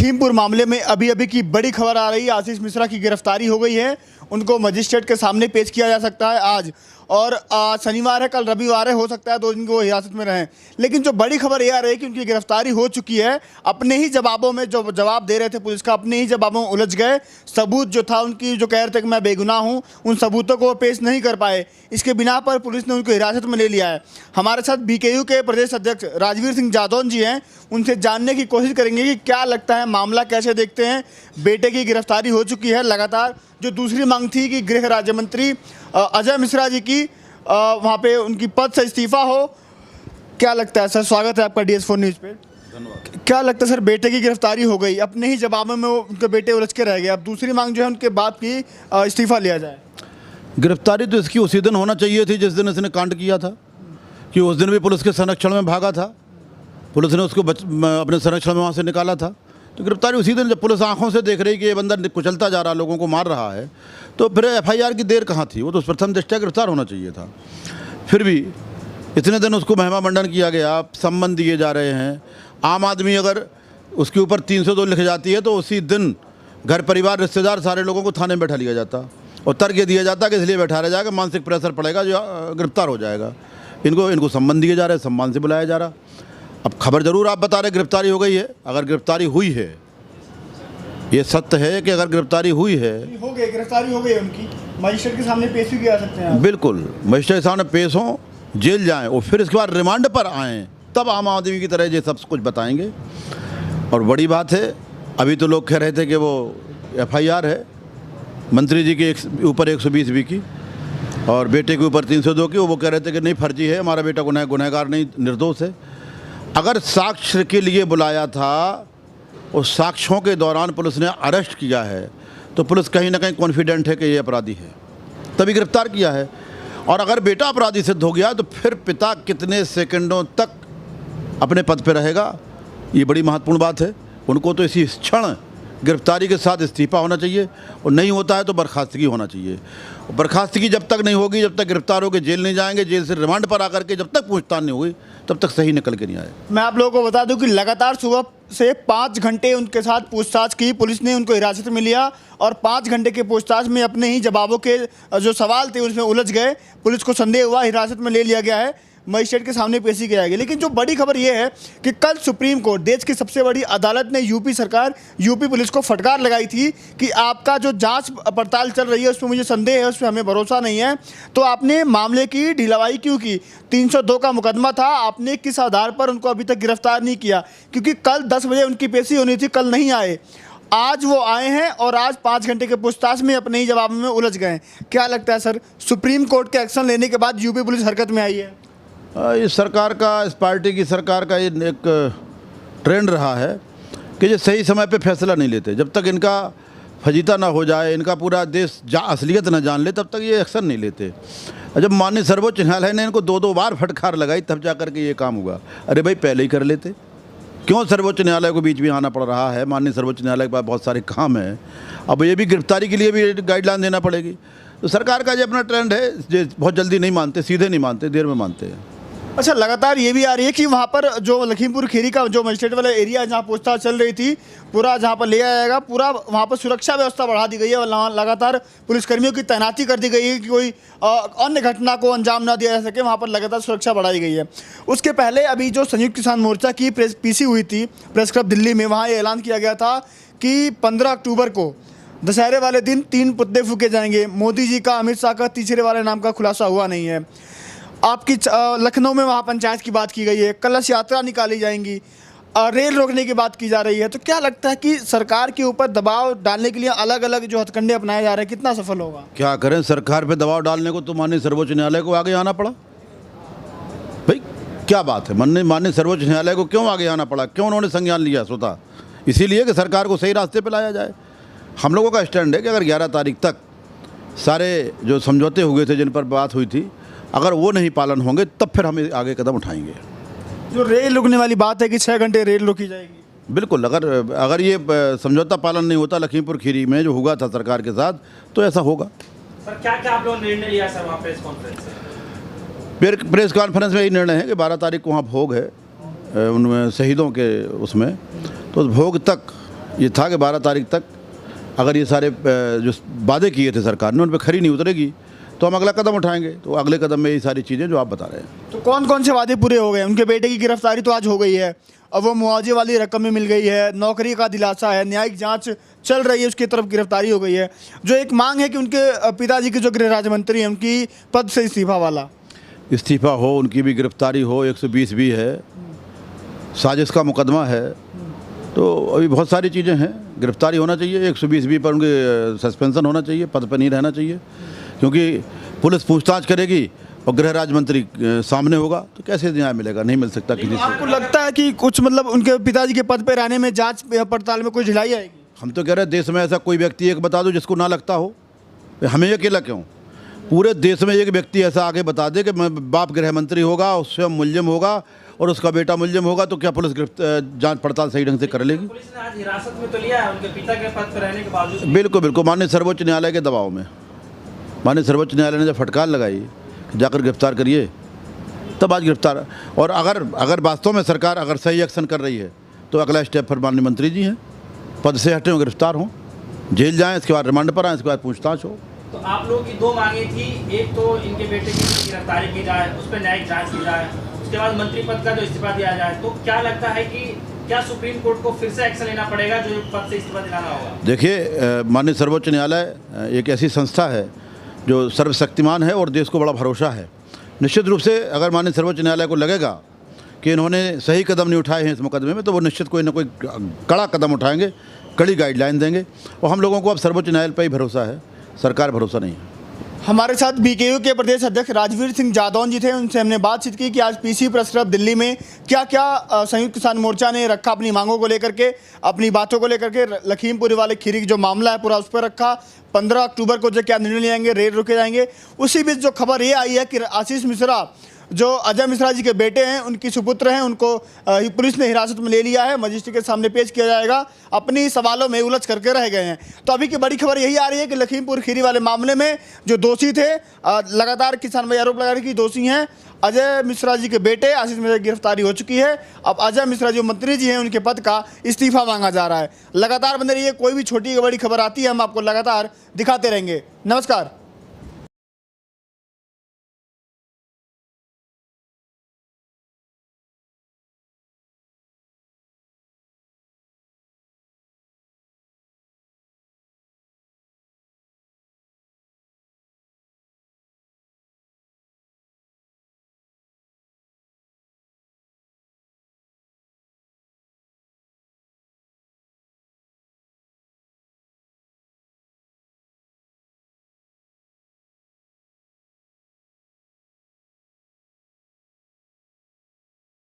लखीमपुर मामले में अभी अभी की बड़ी खबर आ रही है। आशीष मिश्रा की गिरफ्तारी हो गई है, उनको मजिस्ट्रेट के सामने पेश किया जा सकता है आज। और शनिवार है, कल रविवार है, हो सकता है 2 दिन को वो हिरासत में रहें। लेकिन जो बड़ी खबर ये आ रही है कि उनकी गिरफ्तारी हो चुकी है। अपने ही जवाबों में जो जवाब दे रहे थे पुलिस का, अपने ही जवाबों में उलझ गए। सबूत जो था उनकी, जो कह रहे थे कि मैं बेगुनाह हूँ, उन सबूतों को वो पेश नहीं कर पाए। इसके बिना पर पुलिस ने उनको हिरासत में ले लिया है। हमारे साथ बीकेयू के प्रदेश अध्यक्ष राजवीर सिंह जादौन जी हैं, उनसे जानने की कोशिश करेंगे कि क्या लगता है, मामला कैसे देखते हैं। बेटे की गिरफ्तारी हो चुकी है लगातार। जो दूसरी मांग थी कि गृह राज्य मंत्री अजय मिश्रा जी की वहाँ पे उनकी पद से इस्तीफा हो, क्या लगता है सर? स्वागत है आपका DS4 न्यूज़ पे। धन्यवाद। क्या लगता है सर, बेटे की गिरफ्तारी हो गई, अपने ही जवाबों में वो उनके बेटे उलझ के रह गए। अब दूसरी मांग जो है उनके बाप की इस्तीफा लिया जाए। गिरफ्तारी तो इसकी उसी दिन होना चाहिए थी जिस दिन इसने कांड किया था, कि उस दिन भी पुलिस के संरक्षण में भागा था, पुलिस ने उसको अपने संरक्षण में वहाँ से निकाला था। तो गिरफ्तारी उसी दिन, जब पुलिस आंखों से देख रही कि ये बंदा कुचलता जा रहा, लोगों को मार रहा है, तो फिर FIR की देर कहाँ थी? वो तो प्रथम दृष्टया गिरफ्तार होना चाहिए था। फिर भी इतने दिन उसको महिमा मंडन किया गया, सम्मान दिए जा रहे हैं। आम आदमी अगर उसके ऊपर 302 लिख जाती है तो उसी दिन घर परिवार रिश्तेदार सारे लोगों को थाने में बैठा लिया जाता और तर्क ये दिया जाता कि इसलिए बैठा रह जाएगा, मानसिक प्रेशर पड़ेगा, जो गिरफ्तार हो जाएगा। इनको सम्मान दिए जा रहे हैं, सम्मान से बुलाया जा रहा। अब खबर जरूर आप बता रहे गिरफ्तारी हो गई है। अगर गिरफ्तारी हुई है, ये सत्य है कि अगर गिरफ्तारी हुई है, हो गई गिरफ्तारी हो गई उनकी, मजिस्ट्रेट के सामने पेश भी किया सकते हैं। बिल्कुल, मजिस्ट्रेट के सामने पेश हों, जेल जाएं और फिर इसके बाद रिमांड पर आएँ, तब आम आदमी की तरह ये सब कुछ बताएंगे। और बड़ी बात है, अभी तो लोग कह रहे थे कि वो FIR है मंत्री जी के ऊपर 120B की और बेटे के ऊपर 302 की। वो कह रहे थे कि नहीं, फर्जी है, हमारा बेटा गुनहगार नहीं, निर्दोष है। अगर साक्ष्य के लिए बुलाया था और साक्ष्यों के दौरान पुलिस ने अरेस्ट किया है, तो पुलिस कहीं ना कहीं कॉन्फिडेंट है कि ये अपराधी है, तभी गिरफ्तार किया है। और अगर बेटा अपराधी सिद्ध हो गया तो फिर पिता कितने सेकंडों तक अपने पद पर रहेगा, ये बड़ी महत्वपूर्ण बात है। उनको तो इसी क्षण गिरफ्तारी के साथ इस्तीफा होना चाहिए, और नहीं होता है तो बर्खास्तगी होना चाहिए। बर्खास्तगी जब तक नहीं होगी, जब तक गिरफ्तार होकर जेल नहीं जाएंगे, जेल से रिमांड पर आकर के जब तक पूछताछ नहीं होगी, तब तक सही निकल के नहीं आए। मैं आप लोगों को बता दूं कि लगातार सुबह से 5 घंटे उनके साथ पूछताछ की पुलिस ने, उनको हिरासत में लिया और 5 घंटे के पूछताछ में अपने ही जवाबों के जो सवाल थे उसमें उलझ गए। पुलिस को संदेह हुआ, हिरासत में ले लिया गया है, मजिस्ट्रेट के सामने पेशी की जाएगी। लेकिन जो बड़ी खबर यह है कि कल सुप्रीम कोर्ट, देश की सबसे बड़ी अदालत ने यूपी पुलिस को फटकार लगाई थी कि आपका जो जांच पड़ताल चल रही है उसमें मुझे संदेह है, उसमें हमें भरोसा नहीं है, तो आपने मामले की ढिलवाई क्यों की? 302 का मुकदमा था, आपने किस आधार पर उनको अभी तक गिरफ्तार नहीं किया? क्योंकि कल 10 बजे उनकी पेशी होनी थी, कल नहीं आए, आज वो आए हैं और आज 5 घंटे के पूछताछ में अपने ही जवाब में उलझ गए। क्या लगता है सर, सुप्रीम कोर्ट के एक्शन लेने के बाद यूपी पुलिस हरकत में आई है? इस सरकार का, इस पार्टी की सरकार का ये एक ट्रेंड रहा है कि ये सही समय पे फैसला नहीं लेते। जब तक इनका फजीता ना हो जाए, इनका पूरा देश असलियत ना जान ले, तब तक ये एक्शन नहीं लेते। जब माननीय सर्वोच्च न्यायालय ने इनको 2-2 बार फटकार लगाई, तब जा कर के ये काम हुआ। अरे भाई, पहले ही कर लेते, क्यों सर्वोच्च न्यायालय को बीच में आना पड़ रहा है? माननीय सर्वोच्च न्यायालय के पास बहुत सारे काम हैं, अब ये भी गिरफ्तारी के लिए भी गाइडलाइन देना पड़ेगी। तो सरकार का जो अपना ट्रेंड है, जो बहुत जल्दी नहीं मानते, सीधे नहीं मानते, देर में मानते हैं। अच्छा, लगातार ये भी आ रही है कि वहाँ पर जो लखीमपुर खीरी का जो मजिस्ट्रेट वाला एरिया जहाँ पूछताछ चल रही थी, पूरा जहाँ पर ले आया जाएगा, पूरा वहाँ पर सुरक्षा व्यवस्था बढ़ा दी गई है और लगातार पुलिसकर्मियों की तैनाती कर दी गई है कि कोई अन्य घटना को अंजाम ना दिया जा सके। वहाँ पर लगातार सुरक्षा बढ़ाई गई है। उसके पहले अभी जो संयुक्त किसान मोर्चा की PC हुई थी प्रेस क्लब दिल्ली में, वहाँ ये ऐलान किया गया था कि 15 अक्टूबर को दशहरे वाले दिन 3 पुतले फूके जाएंगे। मोदी जी का, अमित शाह का तीसरे वाले नाम का खुलासा हुआ नहीं है। आपकी लखनऊ में वहाँ पंचायत की बात की गई है, कलश यात्रा निकाली जाएंगी, रेल रोकने की बात की जा रही है। तो क्या लगता है कि सरकार के ऊपर दबाव डालने के लिए अलग अलग जो हथकंडे अपनाए जा रहे हैं, कितना सफल होगा? क्या करें, सरकार पे दबाव डालने को तो माननीय सर्वोच्च न्यायालय को आगे आना पड़ा। भाई क्या बात है, माननीय सर्वोच्च न्यायालय को क्यों आगे आना पड़ा? क्यों उन्होंने संज्ञान लिया स्वतः? इसीलिए कि सरकार को सही रास्ते पर लाया जाए। हम लोगों का स्टैंड है कि अगर 11 तारीख तक सारे जो समझौते हुए थे, जिन पर बात हुई थी, अगर वो नहीं पालन होंगे, तब फिर हम आगे कदम उठाएंगे। जो रेल रुकने वाली बात है कि 6 घंटे रेल रोकी जाएगी, बिल्कुल, अगर ये समझौता पालन नहीं होता लखीमपुर खीरी में जो हुआ था सरकार के साथ, तो ऐसा होगा। सर, क्या क्या आप लोगों ने निर्णय लिया सर वहाँ प्रेस कॉन्फ्रेंस में? प्रेस कॉन्फ्रेंस में यही निर्णय है कि 12 तारीख को वहाँ भोग है उनमें शहीदों के, उसमें तो भोग तक ये था कि 12 तारीख तक अगर ये सारे जो वादे किए थे सरकार ने उन पर खरी नहीं उतरेगी तो हम अगला कदम उठाएंगे। तो अगले कदम में ये सारी चीज़ें जो आप बता रहे हैं। तो कौन कौन से वादे पूरे हो गए? उनके बेटे की गिरफ्तारी तो आज हो गई है, अब वो मुआवजे वाली रकम में मिल गई है, नौकरी का दिलासा है, न्यायिक जांच चल रही है, उसकी तरफ गिरफ्तारी हो गई है। जो एक मांग है कि उनके पिताजी के जो गृह राज्य मंत्री हैं उनकी पद से इस्तीफा वाला इस्तीफा हो, उनकी भी गिरफ्तारी हो, 120 भी है, साजिश का मुकदमा है, तो अभी बहुत सारी चीज़ें हैं। गिरफ्तारी होना चाहिए, 120 भी पर उनके सस्पेंशन होना चाहिए, पद पर नहीं रहना चाहिए, क्योंकि पुलिस पूछताछ करेगी और गृह राज्य मंत्री सामने होगा तो कैसे न्याय मिलेगा? नहीं मिल सकता किसी से। आपको लगता है कि कुछ मतलब उनके पिताजी के पद पर रहने में जांच पड़ताल में कोई ढिलाई आएगी? हम तो कह रहे हैं देश में ऐसा कोई व्यक्ति एक बता दो जिसको ना लगता हो। हमें अकेला क्यों, पूरे देश में एक व्यक्ति ऐसा आगे बता दे कि मैं बाप गृह मंत्री होगा, उससे मुलजिम होगा और उसका बेटा मुलजिम होगा, तो क्या पुलिस जांच पड़ताल सही ढंग से कर लेगी? पुलिस ने आज हिरासत में तो लिया है उनके पिता के पद पर रहने के बावजूद। बिल्कुल बिल्कुल, माननीय सर्वोच्च न्यायालय के दबाव में, माननीय सर्वोच्च न्यायालय ने जब फटकार लगाई कि जाकर गिरफ्तार करिए, तब आज गिरफ्तार। और अगर वास्तव में सरकार अगर सही एक्शन कर रही है तो अगला स्टेप पर माननीय मंत्री जी हैं, पद से हटें, गिरफ्तार हों, जेल जाएं, इसके बाद रिमांड पर आएँ, इसके बाद पूछताछ हो। तो आप लोगों की दो मांगे थी, एक तो इनके बेटे की गिरफ्तारी की जाए, उस पर न्यायिक जांच की जाए, उसके बाद मंत्री पद का जो इस्तीफा दिया जाए। तो क्या लगता है कि क्या सुप्रीम कोर्ट को फिर से एक्शन लेना पड़ेगा, जो पद से इस्तीफा दिलाना होगा? देखिए, माननीय सर्वोच्च न्यायालय एक ऐसी संस्था है जो सर्वशक्तिमान है और देश को बड़ा भरोसा है। निश्चित रूप से अगर माननीय सर्वोच्च न्यायालय को लगेगा कि इन्होंने सही कदम नहीं उठाए हैं इस मुकदमे में, तो वो निश्चित कोई ना कोई कड़ा कदम उठाएंगे, कड़ी गाइडलाइन देंगे। और हम लोगों को अब सर्वोच्च न्यायालय पर ही भरोसा है, सरकार भरोसा नहीं है। हमारे साथ बीकेयू के प्रदेश अध्यक्ष राजवीर सिंह जादौन जी थे, उनसे हमने बातचीत की कि आज पीसी प्रेस क्लब दिल्ली में क्या क्या संयुक्त किसान मोर्चा ने रखा अपनी मांगों को लेकर के, अपनी बातों को लेकर के। लखीमपुर वाले खीरी जो मामला है पूरा उस पर रखा, 15 अक्टूबर को जो क्या निर्णय लेंगे, रेड रुके जाएंगे। उसी बीच जो खबर ये आई है कि आशीष मिश्रा जो अजय मिश्रा जी के बेटे हैं, उनकी सुपुत्र हैं, उनको पुलिस ने हिरासत में ले लिया है, मजिस्ट्रेट के सामने पेश किया जाएगा, अपनी सवालों में उलझ करके रह गए हैं। तो अभी की बड़ी खबर यही आ रही है कि लखीमपुर खीरी वाले मामले में जो दोषी थे, लगातार किसान भाई आरोप लगा रहे कि दोषी हैं अजय मिश्रा जी के बेटे आशीष मिश्रा की गिरफ्तारी हो चुकी है। अब अजय मिश्रा जो मंत्री जी हैं उनके पद का इस्तीफा मांगा जा रहा है। लगातार बने रहिए, कोई भी छोटी बड़ी खबर आती है हम आपको लगातार दिखाते रहेंगे। नमस्कार।